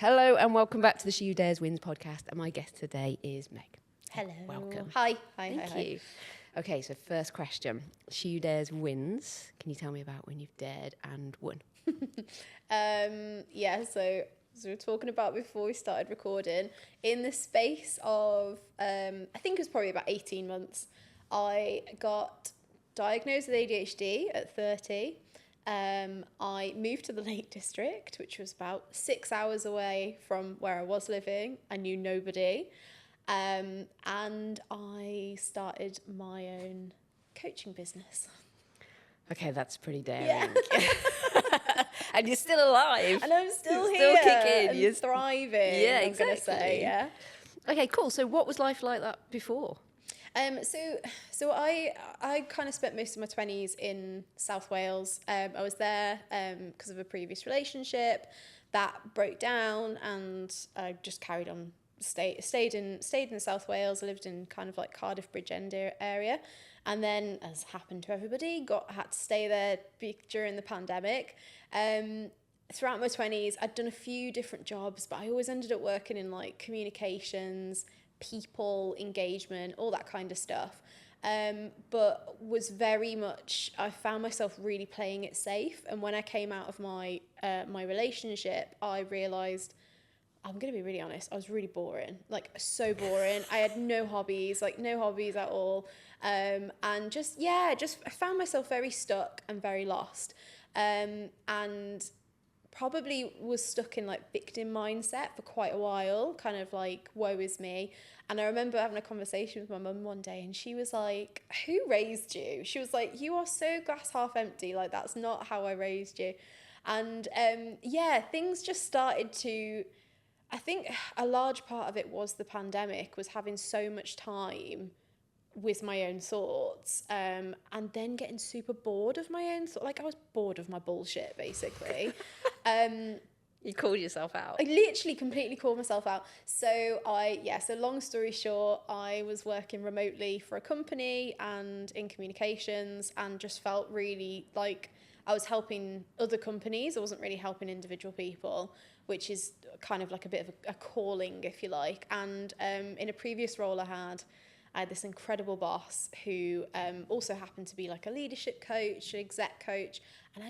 Hello and welcome back to the She Who Dares Wins podcast. And my guest today is Meg. Hello. Welcome. Hi. Thank you. Okay, so first question. She Who Dares Wins. Can you tell me about when you've dared and won? So as we were talking about before we started recording, in the space of, I think it was probably about 18 months, I got diagnosed with ADHD at 30. I moved to the Lake District, which was about 6 hours away from where I was living. I knew nobody. And I started my own coaching business. Okay, that's pretty daring. Yeah. And you're still alive. And I'm still You're here. Still kicking. And You're thriving. Yeah, I'm exactly. gonna say, yeah. Okay, cool. So what was life like that before? So I kind of spent most of my 20s in South Wales. I was there because of a previous relationship that broke down, and I just carried on, stayed in South Wales. I lived in kind of like Cardiff Bridgend area, and then, as happened to everybody, had to stay there during the pandemic. Throughout my 20s, I'd done a few different jobs, but I always ended up working in like communications, people engagement, all that kind of stuff. But was very much, I found myself really playing it safe. And when I came out of my relationship, I realized, I'm going to be really honest, I was really boring, like so boring. I had no hobbies at all. And I found myself very stuck and very lost. And probably was stuck in like victim mindset for quite a while, kind of like, woe is me. And I remember having a conversation with my mum one day, and she was like, who raised you? She was like, you are so glass half empty, like that's not how I raised you. And things just started to, I think a large part of it was the pandemic, was having so much time with my own thoughts, and then getting super bored of my own thoughts. Like I was bored of my bullshit, basically. You called yourself out. I literally completely called myself out. So long story short, I was working remotely for a company and in communications, and just felt really like I was helping other companies. I wasn't really helping individual people, which is kind of like a bit of a calling, if you like. And in a previous role I had this incredible boss who also happened to be like a leadership coach, an exec coach, and I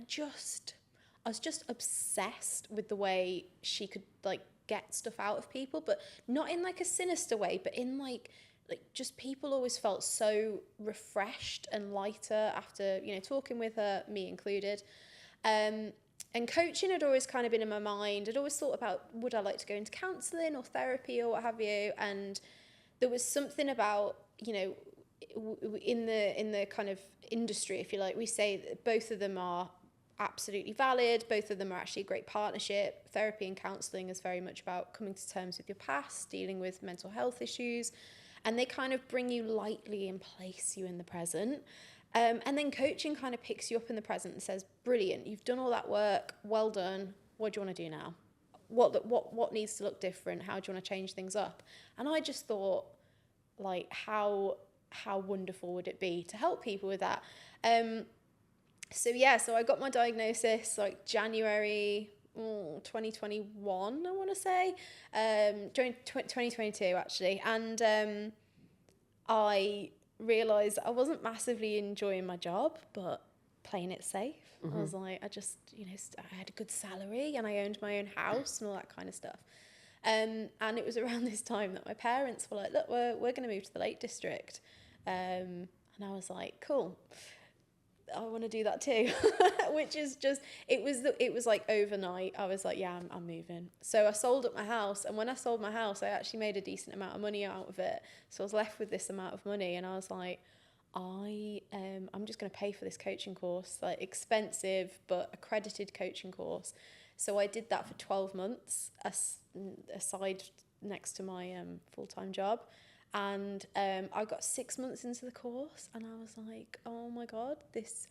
was just obsessed with the way she could like get stuff out of people, but not in like a sinister way, but in like just people always felt so refreshed and lighter after, talking with her, me included. And coaching had always kind of been in my mind. I'd always thought about, would I like to go into counselling or therapy or what have you? And there was something about, in the kind of industry, if you like, we say that both of them are absolutely valid. Both of them are actually a great partnership. Therapy and counselling is very much about coming to terms with your past, dealing with mental health issues, and they kind of bring you lightly and place you in the present. And then coaching kind of picks you up in the present and says, brilliant, you've done all that work, well done, what do you want to do now? What needs to look different? How do you want to change things up? And I just thought, like, how wonderful would it be to help people with that? So I got my diagnosis like January 2021, I want to say, 2022 actually, and I realised I wasn't massively enjoying my job, but playing it safe. Mm-hmm. I was like, I had a good salary and I owned my own house and all that kind of stuff. And it was around this time that my parents were like, look, we're going to move to the Lake District. And I was like, cool, I want to do that too. Which is just, it was like overnight. I was like, yeah, I'm moving. So I sold up my house. And when I sold my house, I actually made a decent amount of money out of it. So I was left with this amount of money. And I was like, I'm just going to pay for this coaching course, like expensive, but accredited coaching course. So I did that for 12 months, aside next to my full-time job. And I got 6 months into the course and I was like, oh my God,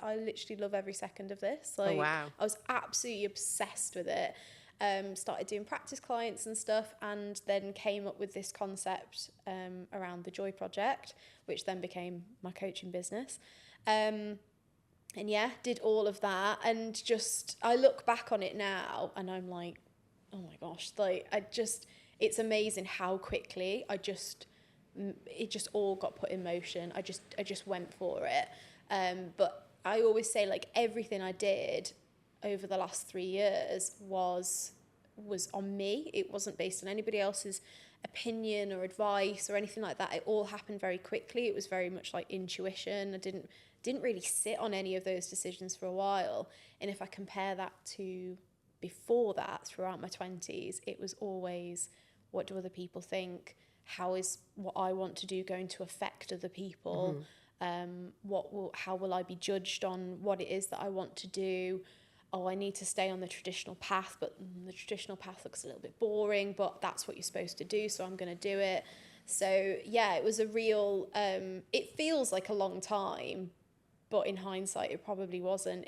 I literally love every second of this. Like, oh, wow. I was absolutely obsessed with it. Started doing practice clients and stuff, and then came up with this concept around the Joy Project, which then became my coaching business. And yeah, did all of that, and just, I look back on it now and I'm like, oh my gosh, like it's amazing how quickly it just all got put in motion. I just went for it. But I always say, like, everything I did over the last 3 years was on me. It wasn't based on anybody else's opinion or advice or anything like that. It all happened very quickly. It was very much like intuition. I didn't really sit on any of those decisions for a while. And if I compare that to before that, throughout my 20s, it was always, what do other people think? How is what I want to do going to affect other people? How will I be judged on what it is that I want to do? Oh, I need to stay on the traditional path, but the traditional path looks a little bit boring, but that's what you're supposed to do, so I'm going to do it. So yeah, it was a real, it feels like a long time, but in hindsight, it probably wasn't.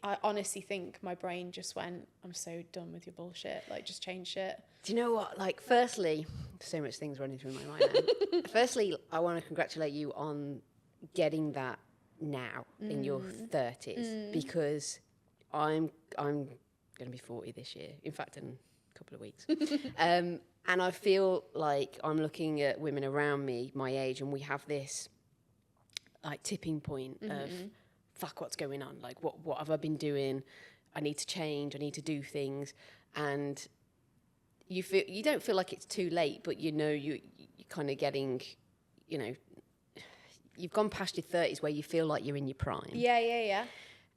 I honestly think my brain just went, I'm so done with your bullshit, like, just change shit. Do you know what? Like, firstly, so much things running through my mind now. Firstly, I want to congratulate you on getting that now in your 30s, because I'm going to be 40 this year. In fact, in a couple of weeks. And I feel like I'm looking at women around me, my age, and we have this like tipping point of, fuck, what's going on? Like, what have I been doing? I need to change. I need to do things. And you don't feel like it's too late, but you're kind of getting, you've gone past your 30s where you feel like you're in your prime. Yeah.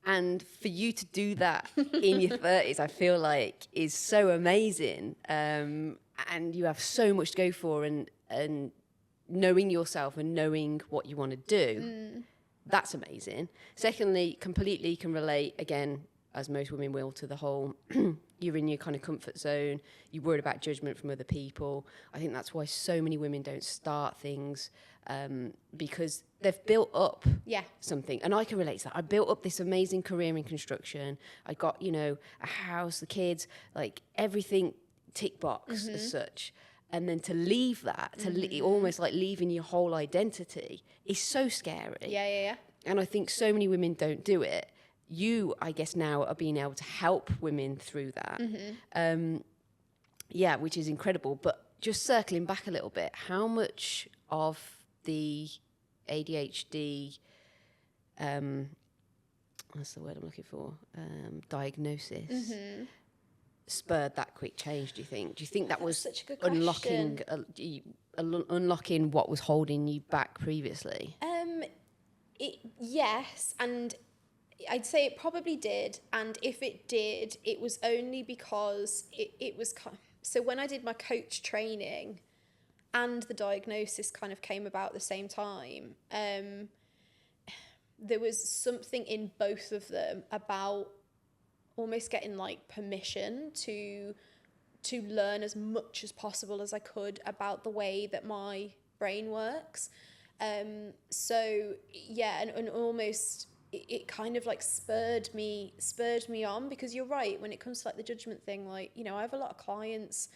And for you to do that in your 30s, I feel like is so amazing. And you have so much to go for, and knowing yourself and knowing what you want to do, that's amazing. Secondly, completely can relate, again, as most women will, to the whole, you're in your kind of comfort zone, you're worried about judgment from other people. I think that's why so many women don't start things, because they've built up something. And I can relate to that. I built up this amazing career in construction. I got, a house, the kids, like everything tick box as such. And then to leave that, almost like leaving your whole identity, is so scary. Yeah. And I think so many women don't do it. You, I guess, now are being able to help women through that. Which is incredible. But just circling back a little bit, how much of the ADHD, what's the word I'm looking for, diagnosis, spurred that quick change, do you think? Do you think that was such a good unlocking what was holding you back previously? Yes, and I'd say it probably did. And if it did, it was only because it was so when I did my coach training and the diagnosis kind of came about at the same time, there was something in both of them about almost getting like permission to learn as much as possible as I could about the way that my brain works. So yeah, and almost it kind of like spurred me on, because you're right, when it comes to like the judgment thing, like, I have a lot of clients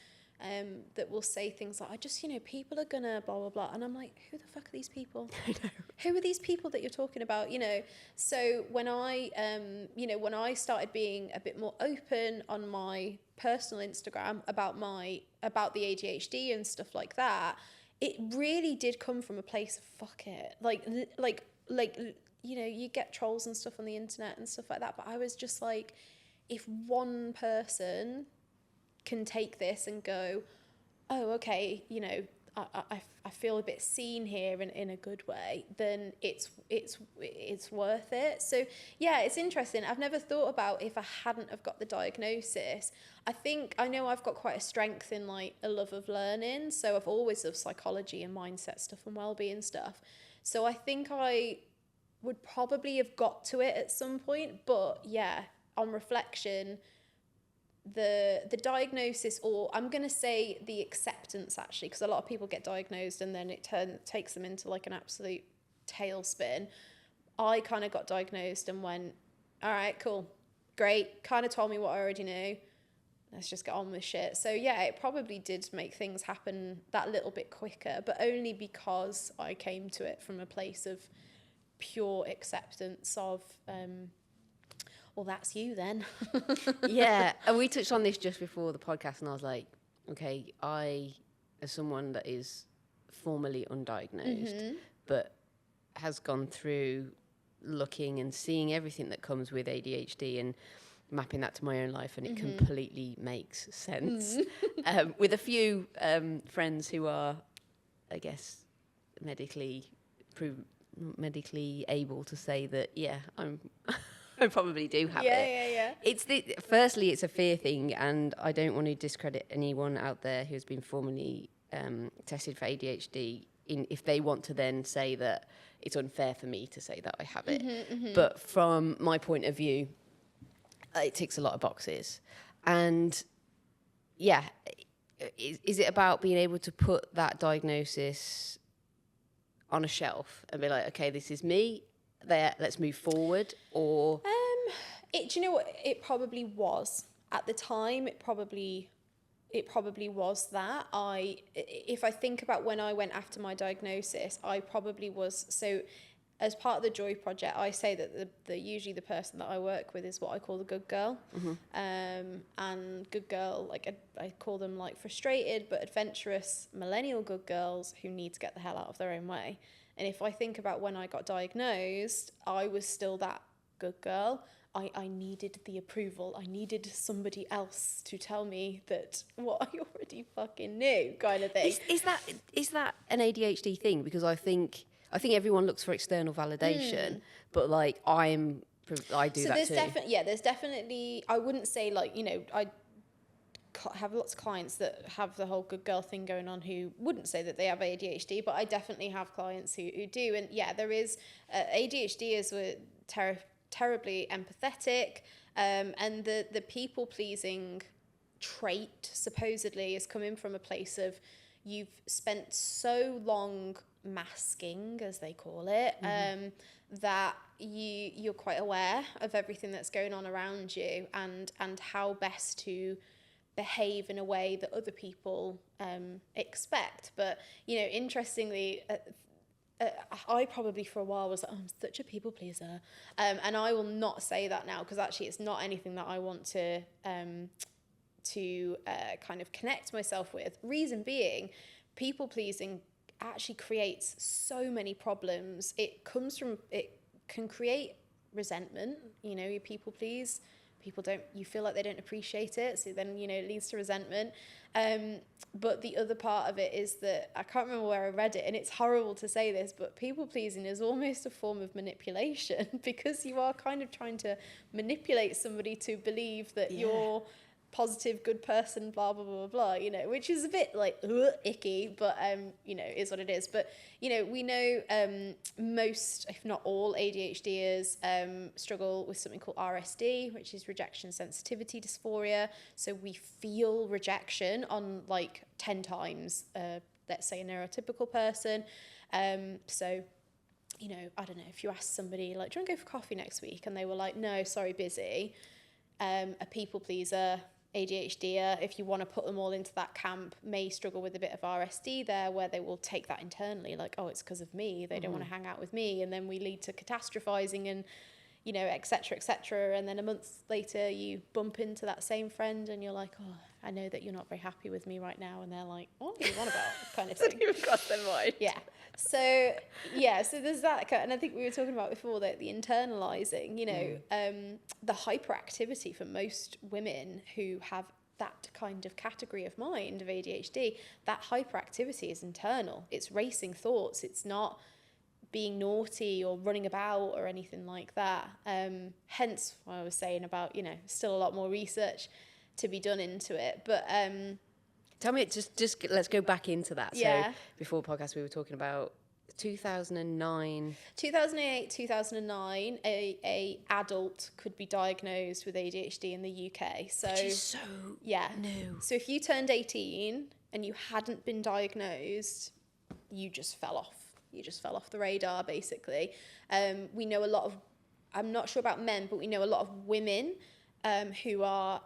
that will say things like, I just, people are gonna blah blah blah, and I'm like, who the fuck are these people? I know. Who are these people that you're talking about? So when I when I started being a bit more open on my personal Instagram about the ADHD and stuff like that, it really did come from a place of fuck it, like you get trolls and stuff on the internet and stuff like that, but I was just like, if one person can take this and go, oh, okay, I feel a bit seen here in a good way, then it's worth it. So yeah, it's interesting. I've never thought about if I hadn't have got the diagnosis. I know I've got quite a strength in like a love of learning, so I've always loved psychology and mindset stuff and well-being stuff. So I think I would probably have got to it at some point, but yeah, on reflection, the diagnosis, or I'm going to say the acceptance, actually, because a lot of people get diagnosed and then it takes them into like an absolute tailspin. I kind of got diagnosed and went, all right, cool, great, kind of told me what I already knew, let's just get on with shit. So yeah, it probably did make things happen that little bit quicker, but only because I came to it from a place of pure acceptance of well, that's you then. Yeah, and we touched on this just before the podcast, and I was like, okay, I, as someone that is formally undiagnosed, but has gone through looking and seeing everything that comes with ADHD and mapping that to my own life, and it completely makes sense. With a few friends who are, I guess, medically able to say that, yeah, I probably do have it. Yeah. Firstly, it's a fear thing, and I don't want to discredit anyone out there who's been formally tested for ADHD if they want to then say that it's unfair for me to say that I have it. But from my point of view, it ticks a lot of boxes. And yeah, is it about being able to put that diagnosis on a shelf and be like, okay, this is me, there, let's move forward? Or do you know what, it probably was at the time. It probably was that. If I think about when I went after my diagnosis, I probably was. So as part of the Joy Project, I say that usually the person that I work with is what I call the good girl. And good girl, like I call them like frustrated but adventurous millennial good girls who need to get the hell out of their own way. And if I think about when I got diagnosed, I was still that good girl. I needed the approval. I needed somebody else to tell me that what I already fucking knew, kind of thing. Is that an ADHD thing? Because I think everyone looks for external validation, but like I do so that there's too. there's definitely, I wouldn't say like, you know, I have lots of clients that have the whole good girl thing going on who wouldn't say that they have ADHD, but I definitely have clients who do. And yeah, there is ADHD is terribly empathetic, and the people pleasing trait supposedly is coming from a place of you've spent so long masking, as they call it, that you're quite aware of everything that's going on around you, and how best to behave in a way that other people expect. But you know, interestingly, I probably for a while was like, oh, I'm such a people pleaser, and I will not say that now, because actually it's not anything that I want to kind of connect myself with. Reason being, people pleasing actually creates so many problems. It can create resentment. You know, you people please, you feel like they don't appreciate it, so then, you know, it leads to resentment. But the other part of it is that, I can't remember where I read it, and it's horrible to say this, but people pleasing is almost a form of manipulation, because you are kind of trying to manipulate somebody to believe that you're positive, good person, blah, blah, blah, blah, you know, which is a bit like icky, but, you know, is what it is. But, you know, we know most, if not all ADHDers struggle with something called RSD, which is rejection sensitivity dysphoria. So we feel rejection on like 10 times, let's say, a neurotypical person. So, you know, I don't know, if you ask somebody, like, do you want to go for coffee next week? And they were like, no, sorry, busy. A people pleaser, ADHD, if you want to put them all into that camp, may struggle with a bit of RSD there, where they will take that internally, like, oh, it's because of me, they don't want to hang out with me, and then we lead to catastrophizing and, you know, etc., etc. And then a month later you bump into that same friend and you're like, oh, I know that you're not very happy with me right now, and they're like, what are you on about, kind of thing. Didn't even cross their mind. Yeah. So there's that, and I think we were talking about before that the internalizing, you know, the hyperactivity for most women who have that kind of category of mind of ADHD, that hyperactivity is internal. It's racing thoughts. It's not being naughty or running about or anything like that. Hence what I was saying about, you know, still a lot more research to be done into it. But tell me, just let's go back into that. Yeah. So before the podcast, we were talking about 2009. 2008, 2009, a adult could be diagnosed with ADHD in the UK. So, Which is so new. So if you turned 18 and you hadn't been diagnosed, you just fell off. You just fell off the radar, basically. We know a lot of, I'm not sure about men, but we know a lot of women who are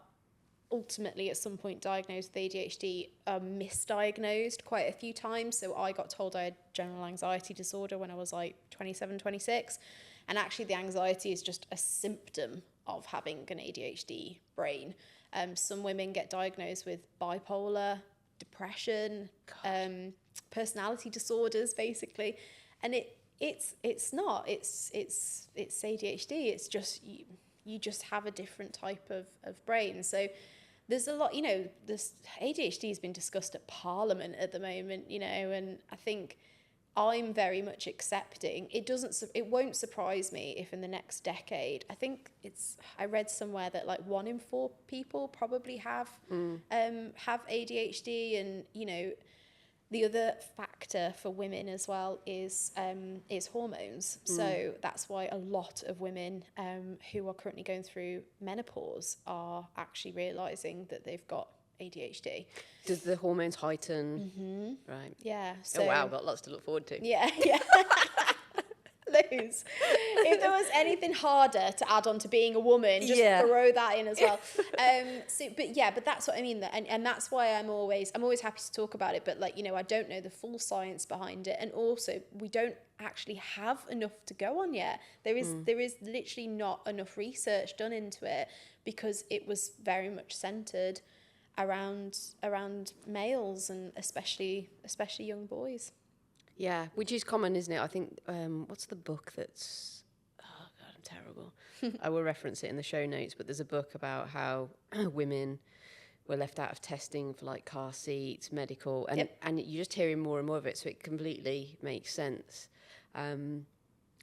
ultimately at some point diagnosed with ADHD, misdiagnosed quite a few times. So I got told I had general anxiety disorder when I was like 27, 26. And actually the anxiety is just a symptom of having an ADHD brain. Some women get diagnosed with bipolar, depression, personality disorders, basically, and it's not. It's ADHD. It's just you just have a different type of brain. So there's a lot, this ADHD has been discussed at Parliament at the moment, and I think I'm very much accepting. It won't surprise me if in the next decade, I read somewhere that like 1 in 4 people probably have ADHD, and the other factor for women as well is hormones. So that's why a lot of women who are currently going through menopause are actually realising that they've got ADHD. Does the hormones heighten? Right. Yeah. So, oh wow, got lots to look forward to. Yeah. Loads. If there was anything harder to add on to being a woman, just throw that in as well. But that's what I mean, and that's why I'm always happy to talk about it. But I don't know the full science behind it, and also we don't actually have enough to go on yet. There is literally not enough research done into it, because it was very much centered around males, and especially young boys. Yeah, which is common, isn't it? I think, what's the book that's... Oh, God, I'm terrible. I will reference it in the show notes, but there's a book about how women were left out of testing for, like, car seats, medical, and you're just hearing more and more of it, so it completely makes sense.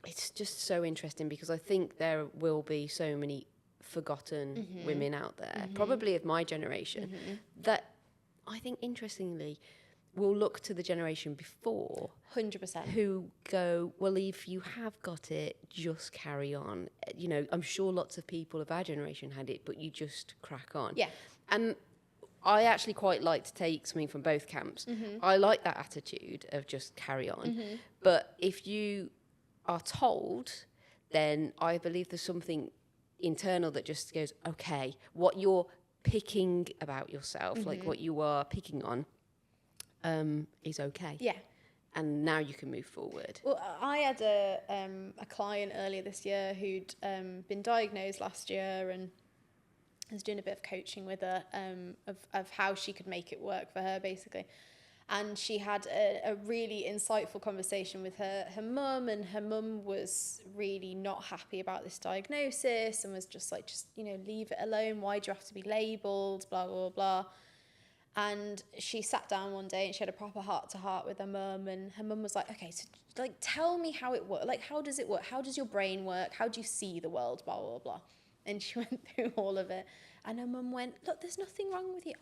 It's just so interesting, because I think there will be so many forgotten women out there, probably of my generation, that I think, interestingly, will look to the generation before 100%, who go, well, if you have got it, just carry on. I'm sure lots of people of our generation had it, but you just crack on. Yeah. And I actually quite like to take something from both camps. I like that attitude of just carry on. But if you are told, then I believe there's something internal that just goes, okay, what you're picking about yourself, like what you are picking on, is okay. Yeah. And now you can move forward. Well, I had a client earlier this year who'd been diagnosed last year, and I was doing a bit of coaching with her of how she could make it work for her, basically. And she had a really insightful conversation with her mum, and her mum was really not happy about this diagnosis and was just like, leave it alone. Why do you have to be labelled? Blah, blah, blah. And she sat down one day and she had a proper heart-to-heart with her mum, and her mum was like, okay, so tell me how it works. Like, how does it work? How does your brain work? How do you see the world? Blah, blah, blah. And she went through all of it. And her mum went, look, there's nothing wrong with you.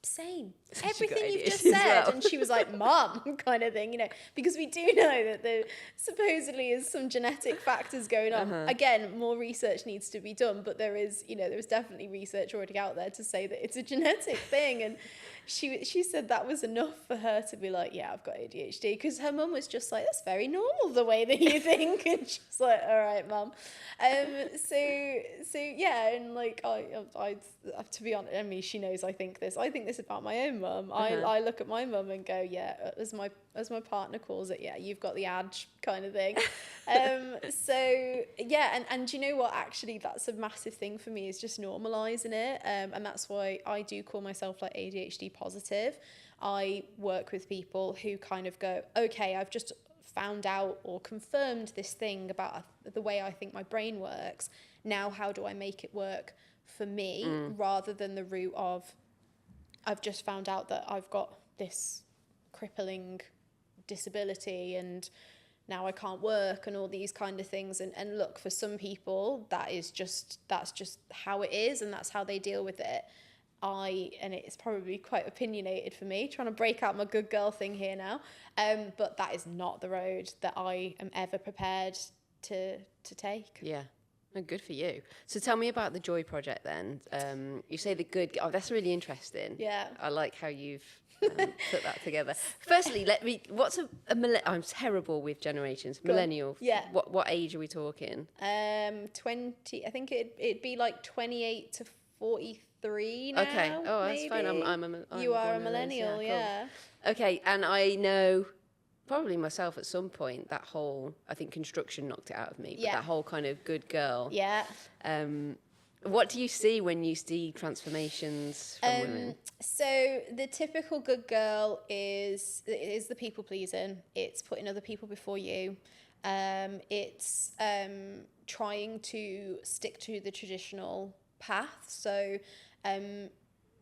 Same. Everything you've just said. Well. And she was like, Mum, kind of thing, because we do know that there supposedly is some genetic factors going on. Again, more research needs to be done, but there is definitely research already out there to say that it's a genetic thing. And she said that was enough for her to be like, yeah, I've got ADHD, because her mum was just like, that's very normal the way that you think. And she's like, all right, Mum. So yeah, and like I to be honest, I mean, she knows I think this about my own mum. I look at my mum and go, yeah, as my partner calls it, yeah, you've got the adge kind of thing. So yeah, and you know what, actually that's a massive thing for me, is just normalizing it, and that's why I do call myself like ADHD positive. I work with people who kind of go, okay, I've just found out or confirmed this thing about the way I think my brain works. Now how do I make it work for me, rather than the route of, I've just found out that I've got this crippling disability and now I can't work and all these kind of things. And look, for some people, that's just how it is, and that's how they deal with it. And it's probably quite opinionated for me, trying to break out my good girl thing here now. But that is not the road that I am ever prepared to take. Yeah. Oh, good for you. So tell me about the Joy Project then. You say the good... Oh, that's really interesting. Yeah. I like how you've put that together. Firstly, what's a I'm terrible with generations. Millennial. Yeah. What age are we talking? 20... I think it'd be like 28 to 43 now. Okay. Oh, that's maybe. fine. I'm You are a millennial, yeah. Cool. Okay, and I know probably myself at some point, that whole, I think construction knocked it out of me, but Yeah. that whole kind of good girl. Yeah. What do you see when you see transformations from women? So the typical good girl is the people pleasing. It's putting other people before you. It's trying to stick to the traditional path. So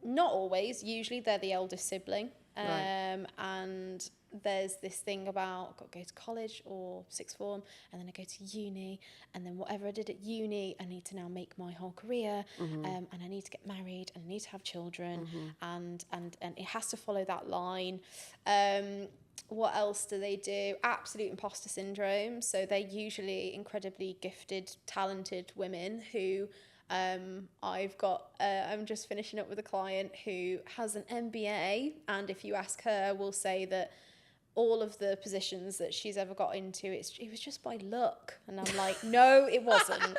not always. Usually they're the eldest sibling. Right. And there's this thing about I've got to go to college or sixth form, and then I go to uni, and then whatever I did at uni, I need to now make my whole career, and I need to get married, and I need to have children, and it has to follow that line. What else do they do? Absolute imposter syndrome. So they're usually incredibly gifted, talented women who I'm just finishing up with a client who has an MBA, and if you ask her, will say that all of the positions that she's ever got into, it was just by luck. And I'm like, no, it wasn't.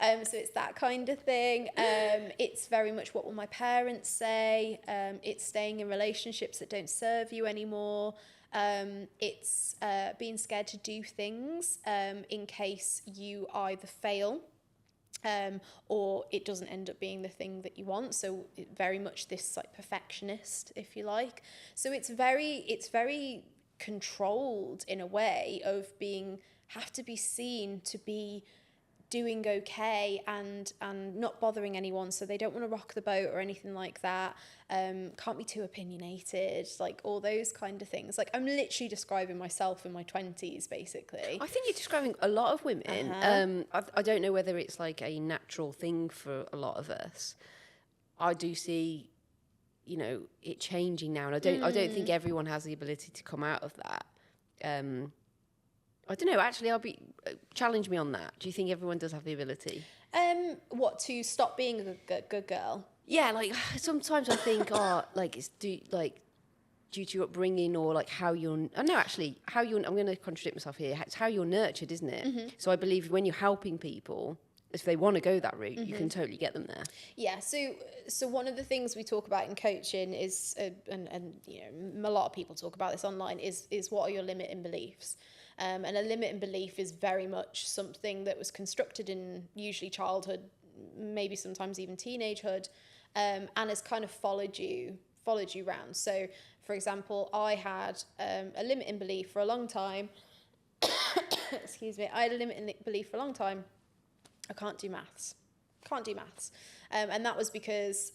So it's that kind of thing. It's very much what will my parents say. It's staying in relationships that don't serve you anymore. It's being scared to do things in case you either fail or it doesn't end up being the thing that you want. So very much this like perfectionist, if you like. So it's very controlled in a way of have to be seen to be doing okay and not bothering anyone, so they don't want to rock the boat or anything like that. Can't be too opinionated, like all those kind of things. Like I'm literally describing myself in my 20s basically. I think you're describing a lot of women. I don't know whether it's like a natural thing for a lot of us. I do see, it changing now, and I don't think everyone has the ability to come out of that. I don't know. Actually, challenge me on that. Do you think everyone does have the ability? What, to stop being a good girl? Yeah, like sometimes I think, it's due to your upbringing or like how you're. Oh, no, actually, I'm going to contradict myself here. It's how you're nurtured, isn't it? Mm-hmm. So I believe when you're helping people, if they want to go that route, you can totally get them there. Yeah. So one of the things we talk about in coaching is, and a lot of people talk about this online, is what are your limiting beliefs? And a limiting belief is very much something that was constructed in usually childhood, maybe sometimes even teenagehood, and has kind of followed you around. So, for example, I had a limiting belief for a long time. Excuse me. I had a limiting belief for a long time. I can't do maths. And that was because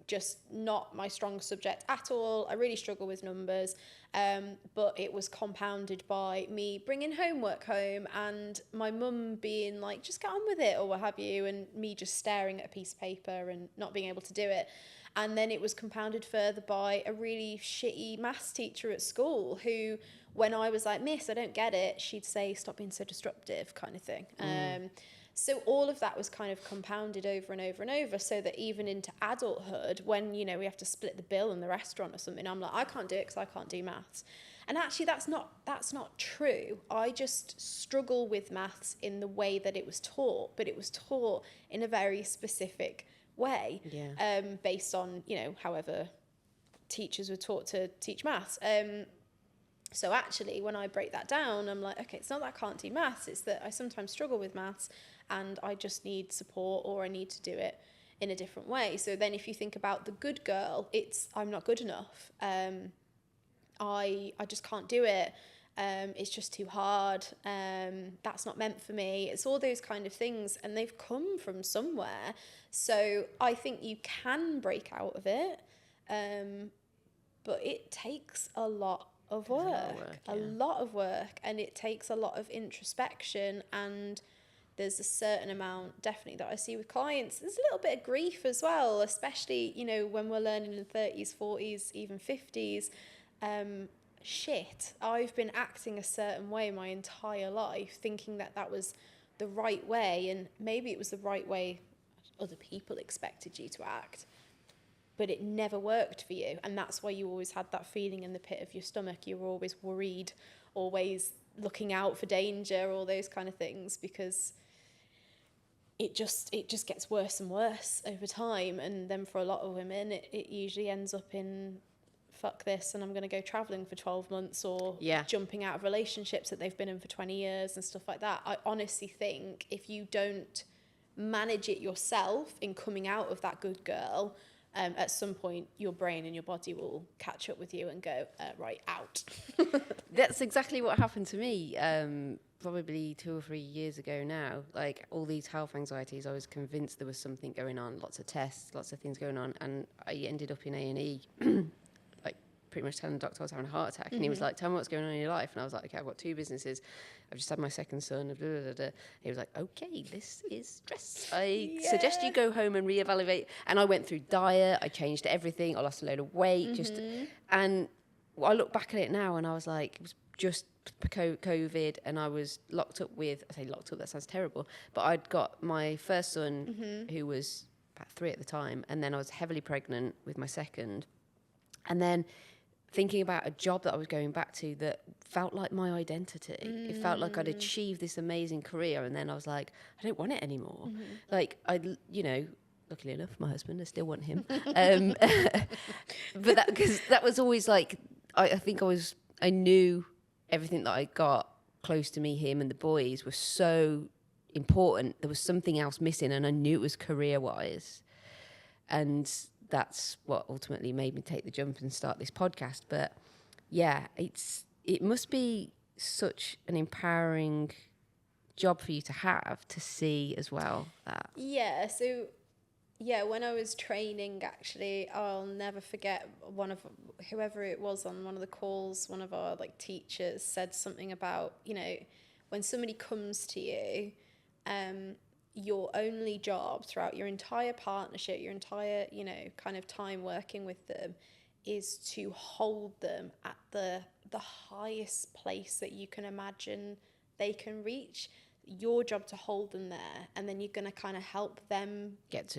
just not my strong subject at all. I really struggle with numbers. But it was compounded by me bringing homework home and my mum being like, just get on with it or what have you, and me just staring at a piece of paper and not being able to do it. And then it was compounded further by a really shitty maths teacher at school who, when I was like, Miss, I don't get it, she'd say, stop being so disruptive, kind of thing. So all of that was kind of compounded over and over and over, so that even into adulthood, when, we have to split the bill in the restaurant or something, I'm like, I can't do it because I can't do maths. And actually that's not true. I just struggle with maths in the way that it was taught, but it was taught in a very specific way, based on, however teachers were taught to teach maths. So actually, when I break that down, I'm like, okay, it's not that I can't do maths, it's that I sometimes struggle with maths and I just need support, or I need to do it in a different way. So then if you think about the good girl, it's I'm not good enough. I just can't do it. It's just too hard. That's not meant for me. It's all those kind of things, and they've come from somewhere. So I think you can break out of it, but it takes a lot of work, a lot of work, and it takes a lot of introspection, and there's a certain amount definitely that I see with clients. There's a little bit of grief as well, especially when we're learning in 30s, 40s, even 50s. I've been acting a certain way my entire life, thinking that was the right way, and maybe it was the right way other people expected you to act, but it never worked for you. And that's why you always had that feeling in the pit of your stomach. You were always worried, always looking out for danger, all those kind of things, because it just gets worse and worse over time. And then for a lot of women, it usually ends up in fuck this and I'm going to go traveling for 12 months or Yeah. jumping out of relationships that they've been in for 20 years and stuff like that. I honestly think if you don't manage it yourself in coming out of that good girl, at some point your brain and your body will catch up with you and go, right, out. That's exactly what happened to me probably 2 or 3 years ago now. Like, all these health anxieties, I was convinced there was something going on, lots of tests, lots of things going on, and I ended up in A&E like pretty much telling the doctor I was having a heart attack. And he was like, tell me what's going on in your life. And I was like, okay, I've got 2 businesses, I've just had my second son, blah, blah, blah, blah. He was like, okay, this is stress, I suggest you go home and reevaluate. And I went through diet, I changed everything, I lost a load of weight, and I look back at it now and I was like, it was just COVID, and I was locked up with, I say locked up, that sounds terrible, but I'd got my first son, who was about 3 at the time, and then I was heavily pregnant with my second, and then thinking about a job that I was going back to that felt like my identity. It felt like I'd achieved this amazing career, and then I was like, I don't want it anymore. Like, luckily enough, my husband, I still want him. But because that was always like, I think I knew everything that I got close to me, him and the boys, was so important. There was something else missing, and I knew it was career-wise. And that's what ultimately made me take the jump and start this podcast. But yeah, it must be such an empowering job for you to have, to see as well that. Yeah, so when I was training, actually, I'll never forget whoever it was on one of the calls, one of our like teachers said something about, when somebody comes to you, your only job throughout your entire partnership, your entire, kind of time working with them, is to hold them at the highest place that you can imagine they can reach. Your job to hold them there, and then you're going to kind of help them get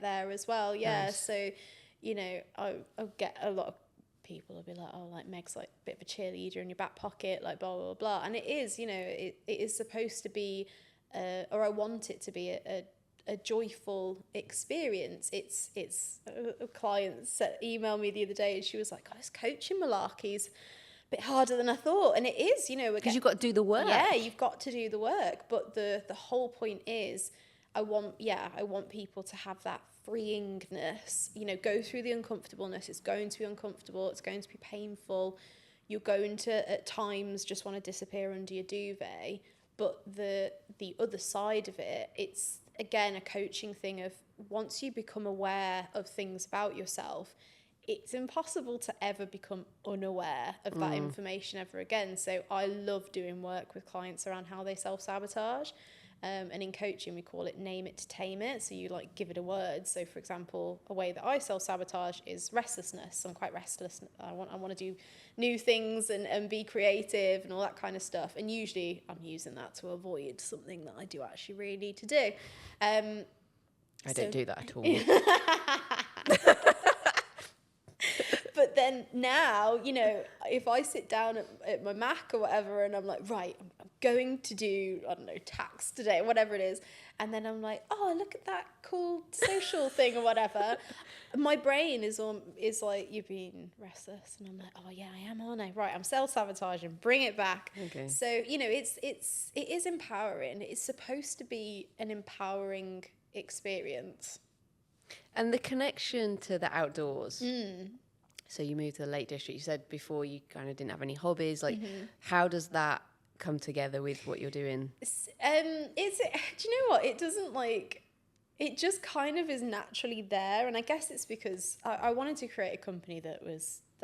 there as well. Yeah. Nice. So, I get a lot of people will be like, oh, like Meg's like a bit of a cheerleader in your back pocket, like blah, blah, blah. And it is, it is supposed to be, or I want it to be a joyful experience. It's a client emailed me the other day, and she was like, oh, this coaching malarkey's bit harder than I thought. And it is, because you've got to do the work. Yeah, you've got to do the work. But the whole point is, I want people to have that freeingness, go through the uncomfortableness. It's going to be uncomfortable. It's going to be painful. You're going to, at times, just want to disappear under your duvet. But the other side of it, it's, again, a coaching thing of, once you become aware of things about yourself, it's impossible to ever become unaware of that information ever again. So I love doing work with clients around how they self-sabotage. And in coaching, we call it name it to tame it. So you like give it a word. So for example, a way that I self-sabotage is restlessness. I'm quite restless. I want to do new things and be creative and all that kind of stuff. And usually I'm using that to avoid something that I do actually really need to do. I don't do that at all. But then now, if I sit down at my Mac or whatever and I'm like, right, I'm going to do, I don't know, tax today, whatever it is. And then I'm like, oh, look at that cool social thing or whatever. My brain is like, you've been restless. And I'm like, oh yeah, I am, aren't I? Right, I'm self-sabotaging, bring it back. Okay. So, it is empowering. It's supposed to be an empowering experience. And the connection to the outdoors. So you moved to the Lake District. You said before you kind of didn't have any hobbies. Like, how does that come together with what you're doing? Do you know what? It doesn't it just kind of is naturally there. And I guess it's because I wanted to create a company that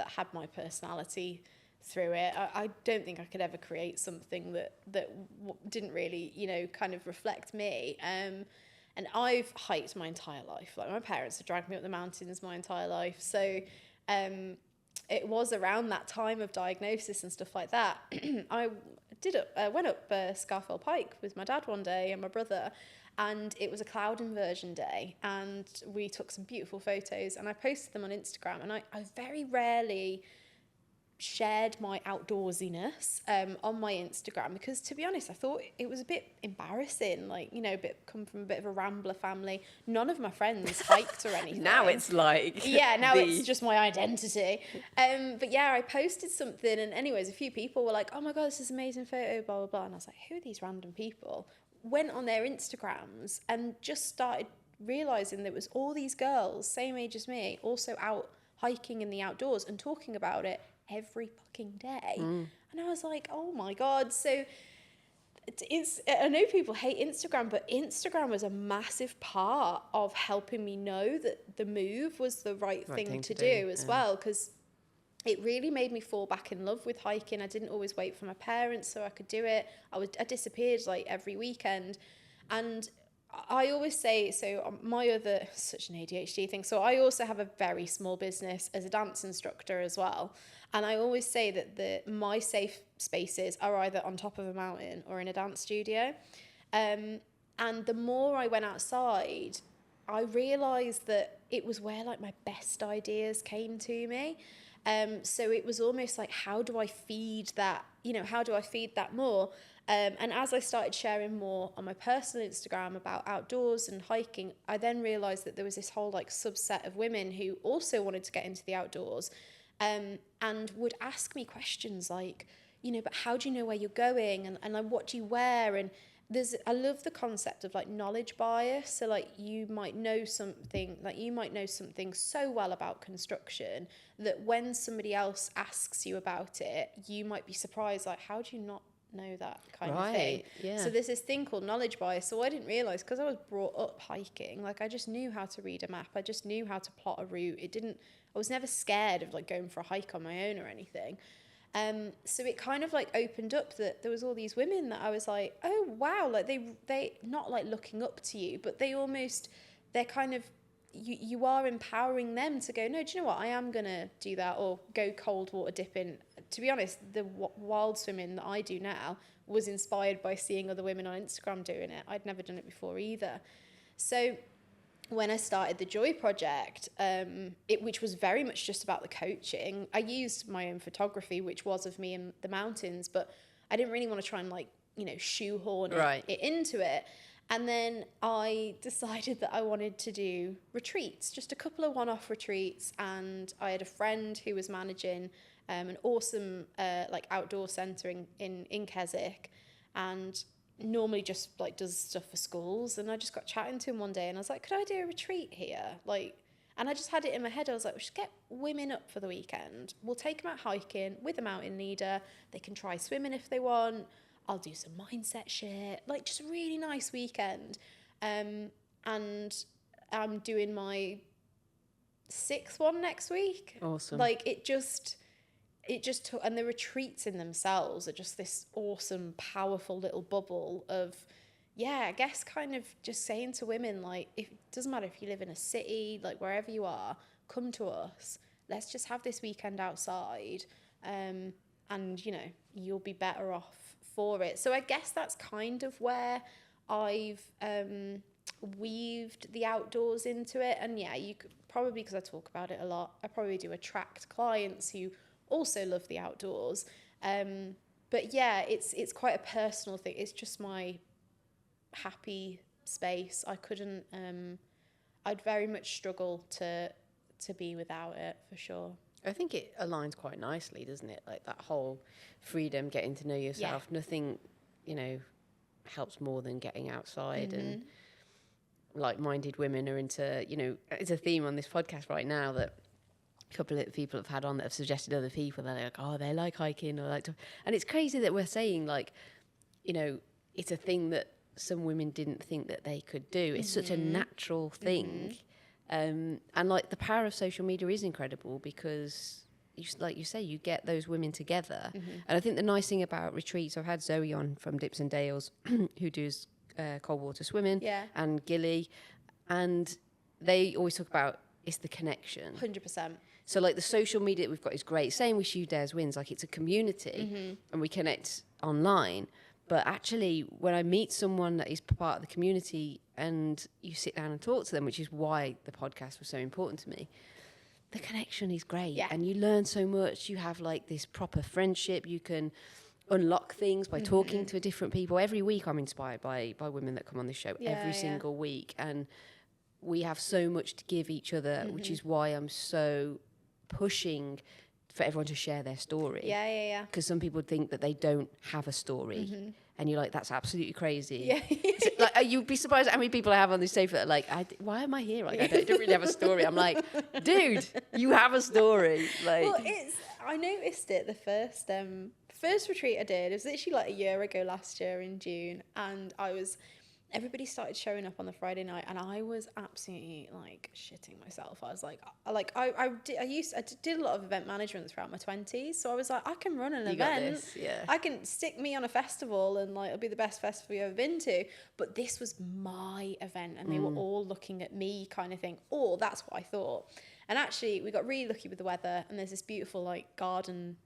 had my personality through it. I don't think I could ever create something that didn't really, kind of reflect me. And I've hiked my entire life. Like, my parents have dragged me up the mountains my entire life. So it was around that time of diagnosis and stuff like that. I went up Scarfell Pike with my dad one day and my brother, and it was a cloud inversion day, and we took some beautiful photos and I posted them on Instagram. And I very rarely shared my outdoorsiness on my Instagram, because to be honest, I thought it was a bit embarrassing, like, you know, a bit, come from a bit of a rambler family. None of my friends hiked or anything. Now it's like now it's just my identity. But yeah, I posted something, and anyways, a few people were like, oh my god, this is an amazing photo, blah blah blah, and I was like, who are these random people? Went on their Instagrams and just started realizing there was all these girls same age as me also out hiking in the outdoors and talking about it every fucking day. And I was like, oh my god. So I know people hate Instagram, but Instagram was a massive part of helping me know that the move was the right thing to do as well, because it really made me fall back in love with hiking. I didn't always wait for my parents so I could do it. I disappeared like every weekend. And I always say, so my other, such an ADHD thing, so I also have a very small business as a dance instructor as well. And I always say that my safe spaces are either on top of a mountain or in a dance studio. And the more I went outside, I realised that it was where like my best ideas came to me. So it was almost like, how do I feed that? You know, how do I feed that more? And as I started sharing more on my personal Instagram about outdoors and hiking, I then realised that there was this whole like subset of women who also wanted to get into the outdoors, and would ask me questions like, you know, but how do you know where you're going? And like, what do you wear? And I love the concept of like knowledge bias. So like you might know something so well about construction that when somebody else asks you about it, you might be surprised, like, how do you not know that kind of thing? Yeah. So there's this thing called knowledge bias. So I didn't realize, because I was brought up hiking, like I just knew how to read a map, I just knew how to plot a route. I was never scared of like going for a hike on my own or anything. So it kind of like opened up that there was all these women that I was like, oh wow, like they not like looking up to you, but they're kind of, you are empowering them to go, no, do you know what, I am gonna do that, or go cold water dipping. To be honest, the wild swimming that I do now was inspired by seeing other women on Instagram doing it. I'd never done it before either. So when I started the Joy Project, which was very much just about the coaching, I used my own photography, which was of me in the mountains, but I didn't really want to try and like, you know, shoehorn it into it. And then I decided that I wanted to do retreats, just a couple of one-off retreats. And I had a friend who was managing an awesome like outdoor centre in Keswick, and normally just like does stuff for schools. And I just got chatting to him one day and I was like, could I do a retreat here? Like, and I just had it in my head. I was like, we should get women up for the weekend. We'll take them out hiking with a mountain leader. They can try swimming if they want. I'll do some mindset shit. Like, just a really nice weekend. And I'm doing my 6th one next week. Awesome. Like, it just took, and the retreats in themselves are just this awesome, powerful little bubble of, yeah, I guess kind of just saying to women, like, it doesn't matter if you live in a city, like wherever you are, come to us. Let's just have this weekend outside, and, you know, you'll be better off for it. So I guess that's kind of where I've weaved the outdoors into it. And yeah, you could probably, because I talk about it a lot, I probably do attract clients who also love the outdoors. But yeah, it's quite a personal thing. It's just my happy space. I'd very much struggle to be without it, for sure. I think it aligns quite nicely, doesn't it? Like that whole freedom, getting to know yourself. Yeah. Nothing, you know, helps more than getting outside. And like-minded women are into, you know, it's a theme on this podcast right now that a couple of people have had on that have suggested other people. They're like, oh, they like hiking or like to, and it's crazy that we're saying, like, you know, it's a thing that some women didn't think that they could do. It's such a natural thing. And like the power of social media is incredible because, like you say, you get those women together. And I think the nice thing about retreats, I've had Zoe on from Dips and Dales who does cold water swimming, and Gilly, and they always talk about it's the connection. 100%. So like the social media that we've got is great. Same with She Dares Wins, like it's a community and we connect online. But actually, when I meet someone that is part of the community and you sit down and talk to them, which is why the podcast was so important to me, the connection is great. Yeah. And you learn so much. You have like this proper friendship. You can unlock things by talking to different people. Every week I'm inspired by women that come on the show, every single week. And we have so much to give each other, which is why I'm so pushing for everyone to share their story. Yeah. Because some people think that they don't have a story. And you're like, that's absolutely crazy. Yeah. Like, you'd be surprised how many people I have on this stage that are like, why am I here? Like, I don't really have a story. I'm like, dude, you have a story. Like, Well, I noticed it the first retreat I did. It was literally like a year ago last year in June, and everybody started showing up on the Friday night, and I was absolutely like shitting myself. I was like I did a lot of event management throughout my 20s, so I was like, I can run an event. Got this, yeah. I can stick me on a festival, and like it'll be the best festival you've ever been to. But this was my event, and they were all looking at me, kind of thing. Or that's what I thought. And actually, we got really lucky with the weather, and there's this beautiful like garden,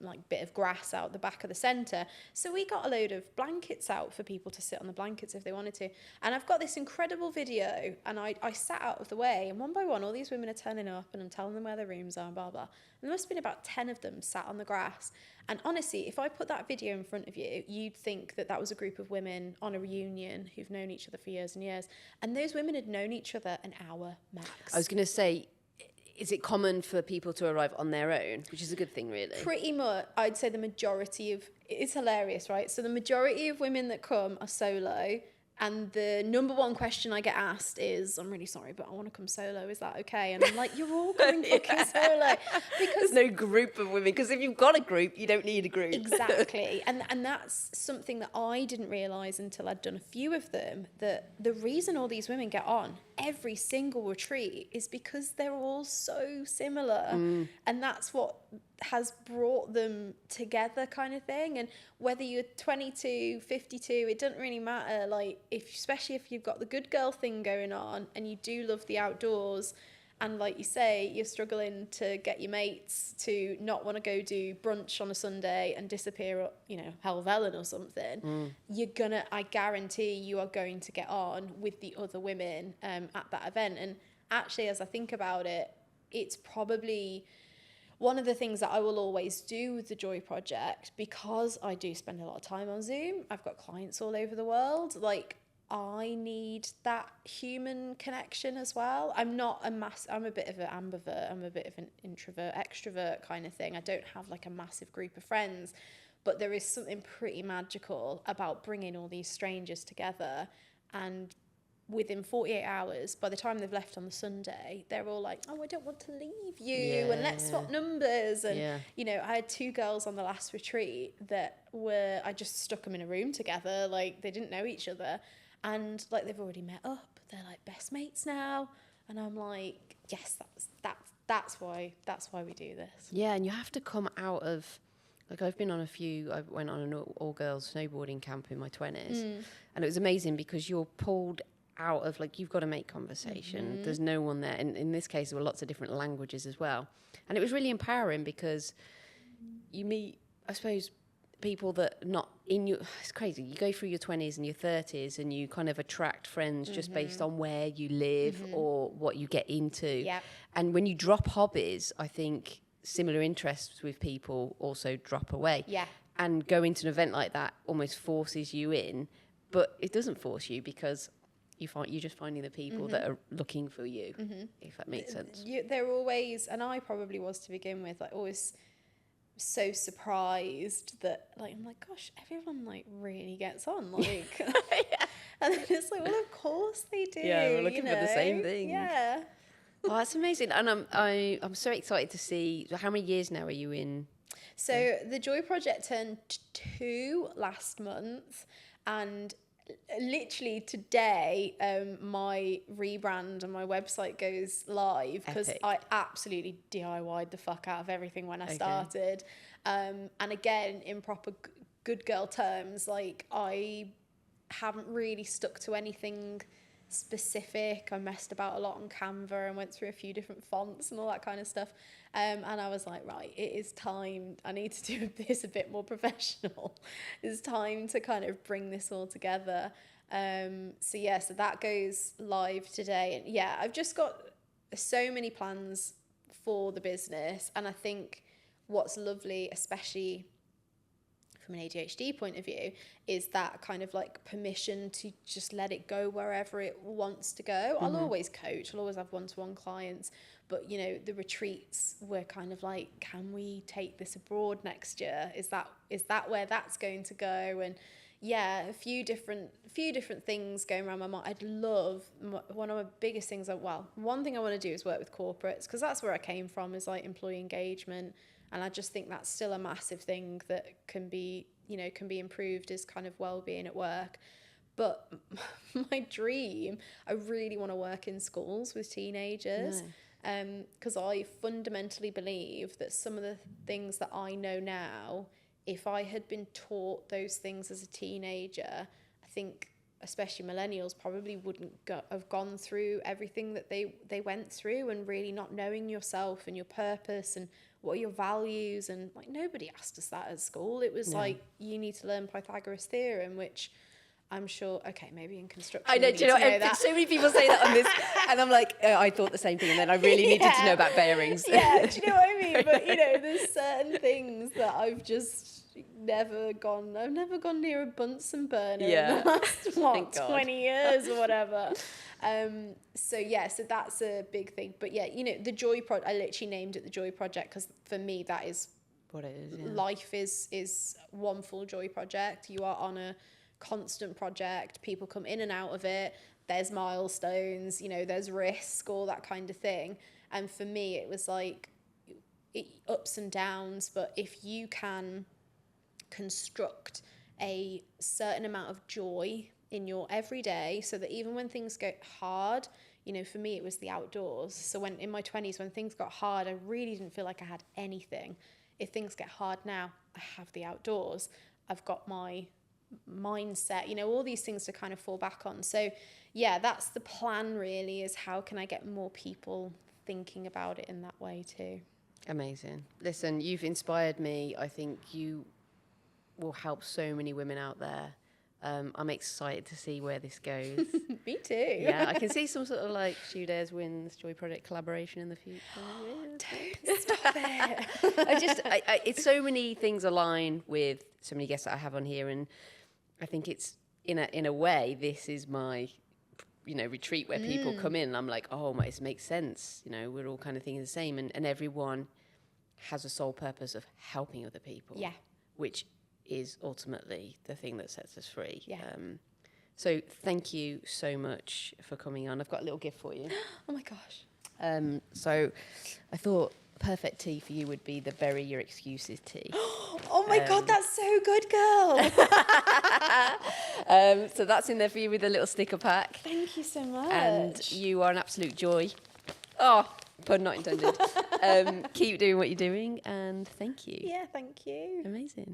like bit of grass out the back of the centre, so we got a load of blankets out for people to sit on the blankets if they wanted to. And I've got this incredible video, and I sat out of the way, and one by one all these women are turning up, and I'm telling them where their rooms are and blah blah, and there must have been about 10 of them sat on the grass. And honestly, if I put that video in front of you, you'd think that that was a group of women on a reunion who've known each other for years and years, and those women had known each other an hour max. I was going to say, is it common for people to arrive on their own, which is a good thing, really? Pretty much, I'd say the majority of, it's hilarious, right? So the majority of women that come are solo, and the number one question I get asked is, I'm really sorry, but I want to come solo, is that okay? And I'm like, you're all coming fucking solo. Because there's no group of women, because if you've got a group, you don't need a group. Exactly. And that's something that I didn't realise until I'd done a few of them, that the reason all these women get on every single retreat is because they're all so similar. And that's what has brought them together, kind of thing. And whether you're 22, 52, it doesn't really matter. Like, especially if you've got the good girl thing going on and you do love the outdoors, and like you say, you're struggling to get your mates to not want to go do brunch on a Sunday and disappear at, Helvellyn or something, I guarantee you are going to get on with the other women at that event. And actually, as I think about it, it's probably one of the things that I will always do with the Joy Project, because I do spend a lot of time on Zoom. I've got clients all over the world. Like, I need that human connection as well. I'm a bit of an ambivert. I'm a bit of an introvert, extrovert kind of thing. I don't have like a massive group of friends, but there is something pretty magical about bringing all these strangers together. And within 48 hours, by the time they've left on the Sunday, they're all like, oh, I don't want to leave you, and let's swap numbers. And, I had 2 girls on the last retreat that I just stuck them in a room together. Like, they didn't know each other. And like, they've already met up. They're like best mates now. And I'm like, yes, that's why we do this. Yeah, and you have to come out of, like, I went on an all-girls snowboarding camp in my 20s. And it was amazing because you're pulled out of, like, you've got to make conversation. There's no one there. And in this case, there were lots of different languages as well. And it was really empowering because you meet, I suppose, people that it's crazy. You go through your 20s and your 30s and you kind of attract friends just based on where you live or what you get into. Yep. And when you drop hobbies, I think similar interests with people also drop away. Yeah. And going to an event like that almost forces you in, but it doesn't force you because you're just finding the people that are looking for you, if that makes sense. They're always, and I probably was to begin with, like, always so surprised that, like, I'm like, gosh, everyone like really gets on, like, and then it's like, well, of course they do. Yeah, we're looking for the same thing. Yeah. Oh, that's amazing. And I'm so excited to see, how many years now are you in? So the Joy Project turned 2 last month, and literally today my rebrand and my website goes live, because I absolutely DIY'd the fuck out of everything when I started. And again, in proper good girl terms, like, I haven't really stuck to anything specific. I messed about a lot on Canva and went through a few different fonts and all that kind of stuff. And I was like, right, it is time. I need to do this a bit more professional. It's time to kind of bring this all together. So that goes live today. And I've just got so many plans for the business. And I think what's lovely, especially from an ADHD point of view, is that kind of like permission to just let it go wherever it wants to go. I'll always coach, I'll always have one-to-one clients, but you know, the retreats were kind of like, can we take this abroad next year? Is that where that's going to go? And yeah, a few different things going around my mind. I'd love, one of my biggest things, one thing I want to do is work with corporates, because that's where I came from, is like employee engagement. And I just think that's still a massive thing that can be improved, is kind of well-being at work. But my dream, I really want to work in schools with teenagers, because I fundamentally believe that some of the things that I know now, if I had been taught those things as a teenager, I think especially millennials probably wouldn't have gone through everything that they went through, and really not knowing yourself and your purpose and what are your values. And like, nobody asked us that at school. It was like, you need to learn Pythagoras theorem, which I'm sure, okay, maybe in construction. I know, do you know that. So many people say that on this, and I'm like, I thought the same thing, and then I really needed to know about bearings. Yeah, do you know what I mean? But you know, there's certain things that I've never gone near a Bunsen burner in the last 20 years or whatever. So that's a big thing. But yeah, you know, the Joy Project, I literally named it the Joy Project because for me that is what it is. Yeah. Life is one full joy project. You are on a constant project. People come in and out of it. There's milestones, you know, there's risk, all that kind of thing. And for me, it was like ups and downs. But if you can construct a certain amount of joy in your everyday, so that even when things get hard, you know, for me it was the outdoors. So when in my 20s, when things got hard, I really didn't feel like I had anything. If things get hard now, I have the outdoors. I've got my mindset, you know, all these things to kind of fall back on. So yeah, that's the plan really, is how can I get more people thinking about it in that way too. Amazing. Listen, you've inspired me. I think you will help so many women out there. I'm excited to see where this goes. Me too. Yeah, I can see some sort of like Shoe Dares Wins Joy Project collaboration in the future. Don't stop it. It's so many things align with so many guests that I have on here, and I think it's in a way this is my, you know, retreat where people come in and I'm like, oh my, this makes sense. You know, we're all kind of thinking the same, and everyone has a sole purpose of helping other people. Yeah. Which is ultimately the thing that sets us free. Yeah. So thank you so much for coming on. I've got a little gift for you. Oh my gosh. So I thought perfect tea for you would be the Bury Your Excuses tea. Oh my God, that's so good, girl. So that's in there for you with a little sticker pack. Thank you so much. And you are an absolute joy. Oh, pun not intended. Keep doing what you're doing, and thank you. Yeah, thank you. Amazing.